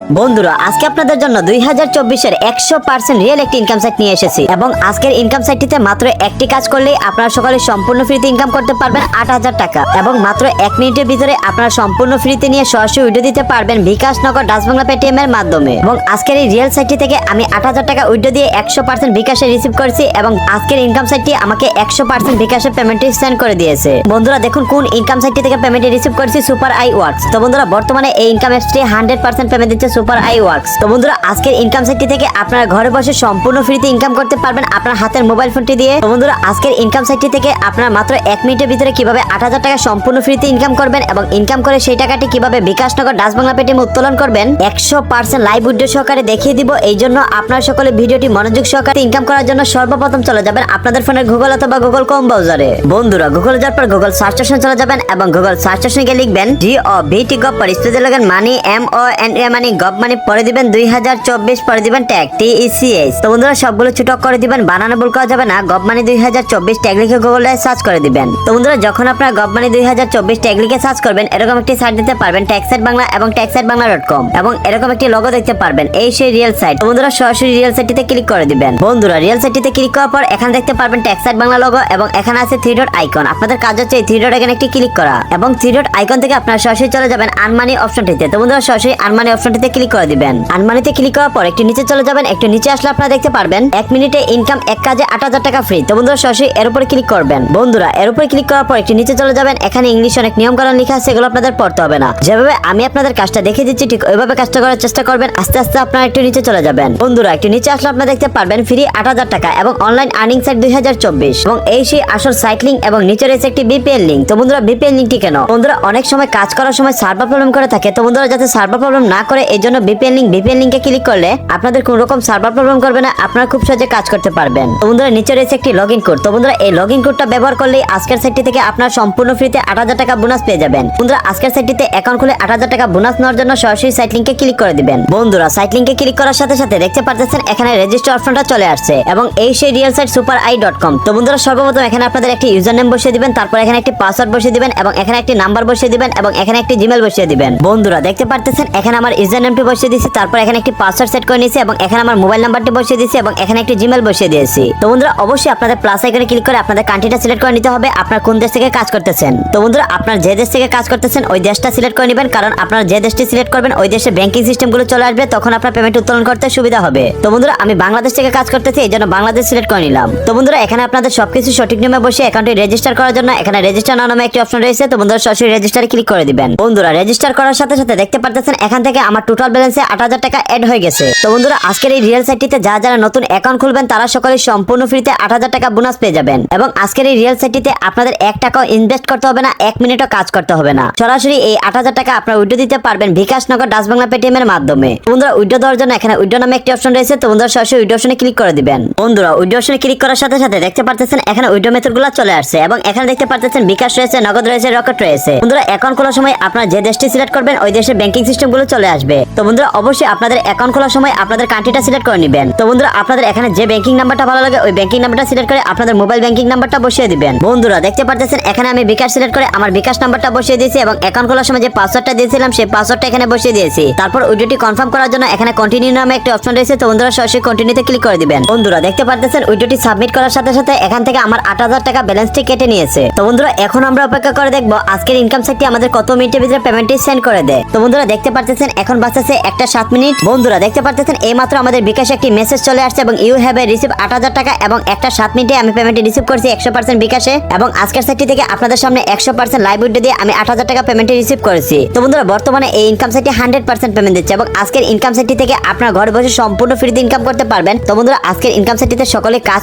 বন্ধুরা আজকে আপনাদের জন্য 2024 এর 100% রিয়েল একটি ইনকাম সাইট নিয়ে এসেছি এবং আজকের ইনকাম সাইটটিতে মাত্র একটি কাজ করলেই আপনারা সকালে সম্পূর্ণ ফ্রিতে ইনকাম করতে পারবেন 8000 টাকা এবং মাত্র 1 মিনিটের ভিতরে আপনারা সম্পূর্ণ ফ্রিতে নিয়ে সরাসরি উইথড্র দিতে পারবেন বিকাশ নগদ ডাচ বাংলা পেটিএম এর মাধ্যমে। এবং আজকের এই রিয়েল সাইটটি থেকে আমি 8000 টাকা উইথড্র দিয়ে 100% বিকাশে রিসিভ করেছি এবং আজকের ইনকাম সাইটটি আমাকে 100% বিকাশে পেমেন্টটি সেন্ড করে দিয়েছে। বন্ধুরা দেখুন কোন ইনকাম সাইটটি থেকে পেমেন্টটি রিসিভ করেছি, সুপার আই ওয়ার্কস। তো বন্ধুরা বর্তমানে এই ইনকাম অ্যাপসটি 100% পেমেন্ট দিচ্ছে সুপার আই ওয়ার্কস। তো বন্ধুরা আজকের ইনকাম সাইটটি থেকে আপনারা ঘরে বসে সম্পূর্ণ ফ্রিতে ইনকাম করতে পারবেন আপনার হাতের মোবাইল ফোনটি দিয়ে। তো বন্ধুরা আজকের ইনকাম সাইটটি থেকে আপনারা মাত্র 1 মিনিটের ভিতরে কিভাবে 8000 টাকা সম্পূর্ণ ফ্রিতে ইনকাম করবেন এবং ইনকাম করে সেই টাকাটি কিভাবে বিকাশ নগদ ডাচ বাংলা পেটিএম উত্তোলন করবেন 100% লাইভ উইথড্র সহকারে দেখিয়ে দিব। এই জন্য আপনারা সকলে ভিডিওটি মনোযোগ সহকারে ইনকাম করার জন্য সর্বপ্রথম চলে যাবেন আপনাদের ফোনের গুগল অথবা গুগল ক্রোম ব্রাউজারে। বন্ধুরা গুগলে যাওয়ার পর গুগল সার্চ অপশনে চলে যাবেন এবং গুগল সার্চ অপশনে গিয়ে লিখবেন GOVT গভ পর স্পেসে লিখবেন মানি MONE মানি গভ মানি পরে দিবেন 2024 পরে দিবেন ট্যাগ TECH। তো বন্ধুরা সবগুলো ছোটক করে দিবেন, বানানো ভুল করা যাবে না। গভ মানি 2024 ট্যাগ লিখে গুগলে সার্চ করে দিবেন। তো বন্ধুরা যখন আপনারা গভ মানি 2024 ট্যাগ লিখে সার্চ করবেন এরকম একটি সাইট দিতে পারবেন ট্যাক্সাইট বাংলা এবং ট্যাক্সাইটবাংলা.com এবং এরকম একটি লোগো দেখতে পারবেন, এই সেই রিয়েল সাইট। তো বন্ধুরা সরাসরি রিয়েল সাইটটিতে ক্লিক করে দিবেন। বন্ধুরা রিয়েল সাইটটিতে ক্লিক করার পর এখানে দেখতে পারবেন ট্যাক্সাইট বাংলা লোগো এবং এখানে আছে 3 ডট আইকন। আপনাদের কাজ হচ্ছে এই 3 ডট আইকনে একটি ক্লিক করা এবং 3 ডট আইকন থেকে আপনারা সরাসরি চলে যাবেন আনমানি অপশনটিতে। তো বন্ধুরা সরাসরি আনমানি অপশনটিতে ক্লিক করে দিবেন। আনমানিতে ক্লিক করার পর একটু নিচে চলে যাবেন, একটু নিচে আসলে আপনারা দেখতে পারবেন 1 মিনিটে ইনকাম এক কাজে 8000 টাকা ফ্রি। তো বন্ধুরা সরাসরি এর উপরে ক্লিক করবেন। বন্ধুরা এর উপরে ক্লিক করার পর একটু নিচে চলে যাবেন, এখানে ইংলিশ অনেক নিয়ম কানুন লেখা আছে, এগুলো আপনাদের পড়তে হবে না। যেভাবে আমি আপনাদের কাজটা দেখিয়ে দিচ্ছি ঠিক ওইভাবে কাজটা করার চেষ্টা করবেন। আস্তে আস্তে আপনারা একটু নিচে চলে যাবেন। বন্ধুরা একটু নিচে আসলে আপনারা দেখতে পারবেন ফ্রি 8000 টাকা এবং অনলাইন আর্নিং সাইট 2024 এবং এই সেই আসল সাইট লিংক এবং নিচে রয়েছে একটি VPN লিংক। তো বন্ধুরা VPN লিংকটি কেন? বন্ধুরা অনেক সময় কাজ করার সময় সার্ভার প্রবলেম করে থাকে। তো বন্ধুরা যাতে সার্ভার প্রবলেম না করে এই জন্য VPN লিংকে ক্লিক করলে আপনাদের কোনো রকম সার্ভার প্রবলেম করবে না, আপনারা খুব সহজে কাজ করতে পারবেন। তো বন্ধুরা নিচে রয়েছে একটি লগইন কোড। তো বন্ধুরা এই লগইন কোডটা ব্যবহার করলেই আজকের সাইটটি থেকে আপনারা সম্পূর্ণ ফ্রিতে 8000 টাকা বোনাস পেয়ে যাবেন। বন্ধুরা আজকের সাইটটিতে অ্যাকাউন্ট খুলে 8000 টাকা বোনাস নেওয়ার জন্য সরাসরি সাইট লিংকে ক্লিক করে দিবেন। বন্ধুরা সাইট লিংকে ক্লিক করার সাথে সাথে দেখতে পাচ্ছেন এখানে রেজিস্টার অপশনটা চলে আসছে এবং এই সেই রিয়েল সাইট superai.com। তো বন্ধুরা সর্বপ্রথম এখানে আপনাদের একটি ইউজার নেম বসিয়ে দিবেন, তারপর এখানে একটি পাসওয়ার্ড বসিয়ে দিবেন এবং এখানে একটি নাম্বার বসিয়ে দিবেন এবং এখানে একটি জিমেল বসিয়ে দিবেন। বন্ধুরা দেখতে পাচ্ছেন এখানে আমার ইউজার নেমটি বসিয়ে দিয়েছি, তারপর এখানে একটি পাসওয়ার্ড সেট করে নিয়েছি এবং এখানে আমার মোবাইল নাম্বারটি বসিয়ে দিয়েছি এবং এখানে একটি জিমেল বসিয়ে দিয়েছি। তো বন্ধুরা অবশ্যই আপনাদের প্লাস আইকনে ক্লিক করে আপনাদের কান্ট্রিটা সিলেক্ট করে নিতে হবে, আপনার কোন দেশ থেকে কাজ করতেছেন। তো বন্ধুরা আপনার যে দেশ থেকে কাজ করতেছেন ওই দেশটা সিলেক্ট করে নেবেন, কারণ আপনারা যে দেশটি সিলেক্ট করবেন ওই দেশের ব্যাংকিং সিস্টেমগুলো চলে আসবে, তখন আপনার পেমেন্ট উত্তোলন করতে সুবিধা হবে। তো বন্ধুরা আমি বাংলাদেশ থেকে কাজ করতেছি এই জন্য বাংলাদেশ সিলেক্ট করে নিলাম। তো বন্ধুরা এখানে আপনাদের সবকিছু সঠিক নিয়মে বসে অ্যাকাউন্টে রেজিস্টার করার জন্য এখানে রেজিস্টার নামে একটি অপশন রয়েছে। তো বন্ধুরা সরাসরি রেজিস্টারে ক্লিক করে দিবেন। বন্ধুরা রেজিস্টার করার সাথে সাথে দেখতে পাচ্ছেন এখান থেকে আমার টোটাল ব্যালেন্সে 8000 টাকা অ্যাড হয়ে গেছে। তো বন্ধুরা আজকের এই রিয়েল সাইটটিতে যারা নতুন অ্যাকাউন্ট খুলবেন তারা সকলে সম্পূর্ণ ফ্রিতে 8000 টাকা বোনাস পেয়ে যাবেন এবং আজকের এই রিয়েল সাইটটিতে আপনাদের 1 টাকাও ইনভেস্ট করতে হবে না, 1 মিনিটও কাজ করতে হবে না। সরাসরি এই 8000 টাকা আপনারা উইথড্র দিতে পারবেন বিকাশ নগদ ডাচ বাংলা পেটিএম এর মাধ্যমে। বন্ধুরা উইথড্র দেওয়ার জন্য এখানে উইথড্র নামে একটি অপশন রয়েছে। তো বন্ধুরা সরাসরি উইথড্র অপশনে ক্লিক করে দিবেন। বন্ধুরা উইথড্র অপশনে ক্লিক করার সাথে সাথে দেখতে পাচ্ছেন এখানে উইথড্র মেথডগুলো চলে আসছে এবং এখানে দেখতে পাচ্ছেন বিকাশ রয়েছে, নগদ রয়েছে, রকেট রয়েছে। বন্ধুরা অ্যাকাউন্ট খোলার সময় আপনারা যে দেশটি সিলেক্ট করবেন ওই দেশের ব্যাংকিং সিস্টেমগুলো চলে আসবে। তো বন্ধুরা অবশ্যই আপনাদের অ্যাকাউন্ট খোলার সময় আপনাদের কান্ট্রিটা সিলেক্ট করে নেবেন। তো বন্ধুরা আপনাদের এখানে যে ব্যাংকিং নাম্বারটা ভালো লাগে ওই ব্যাংকিং নাম্বারটা সিলেক্ট করে আপনাদের মোবাইল ব্যাংকিং নাম্বারটা বসিয়ে দিবেন। বন্ধুরা দেখতে পাচ্ছেন এখানে আমি বিকাশ সিলেক্ট করে আমার বিকাশ নাম্বারটা বসিয়ে দিয়েছি এবং অ্যাকাউন্ট খোলার সময় যে পাসওয়ার্ডটা দিয়েছিলাম সেই পাসওয়ার্ডটা এখানে বসিয়ে দিয়েছি। তারপর উইথড্রটি কনফার্ম করার জন্য এখানে কন্টিনিউ নামে একটা অপশন রয়েছে। তো বন্ধুরা সরাসরি কন্টিনিউতে ক্লিক করে দিবেন। বন্ধুরা দেখতে পাচ্ছেন উইথড্রটি সাবমিট করার সাথে সাথে এখান থেকে আমার 8000 টাকা ব্যালেন্সটি কেটে নিয়েছে। তো বন্ধুরা এখন আমরা অপেক্ষা করে দেখবো আজকের ইনকাম সাইটটি আমাদের কত মিনিটের ভিতরে পেমেন্টটি সেন্ড করে দেয়। তো বন্ধুরা দেখতে পাচ্ছেন এখন বাজছে 1:07 মিনিট। বন্ধুরা দেখতে পাচ্ছেন এইমাত্র আমাদের বিকাশে একটি মেসেজ চলে আসছে এবং ইউ হ্যাভ রিসিভ 8000 টাকা এবং 1:07 মিনিটে আমি পেমেন্টটি রিসিভ করছি 100% বিকাশে এবং আজকের সাইটটি থেকে আপনাদের সামনে 100% লাইভ উইথড্র দিয়ে আমি 8000 টাকা পেমেন্টটি রিসিভ করেছি। তো বন্ধুরা বর্তমানে এই ইনকাম সাইটটি 100% পেমেন্ট দিচ্ছে এবং আজকের ইনকাম সাইটটি থেকে আপনারা ঘরে বসে সম্পূর্ণ ফ্রিতে ইনকাম করতে পারবেন। তো বন্ধুরা আজকের ইনকাম সাইটটিতে সকলে কাজ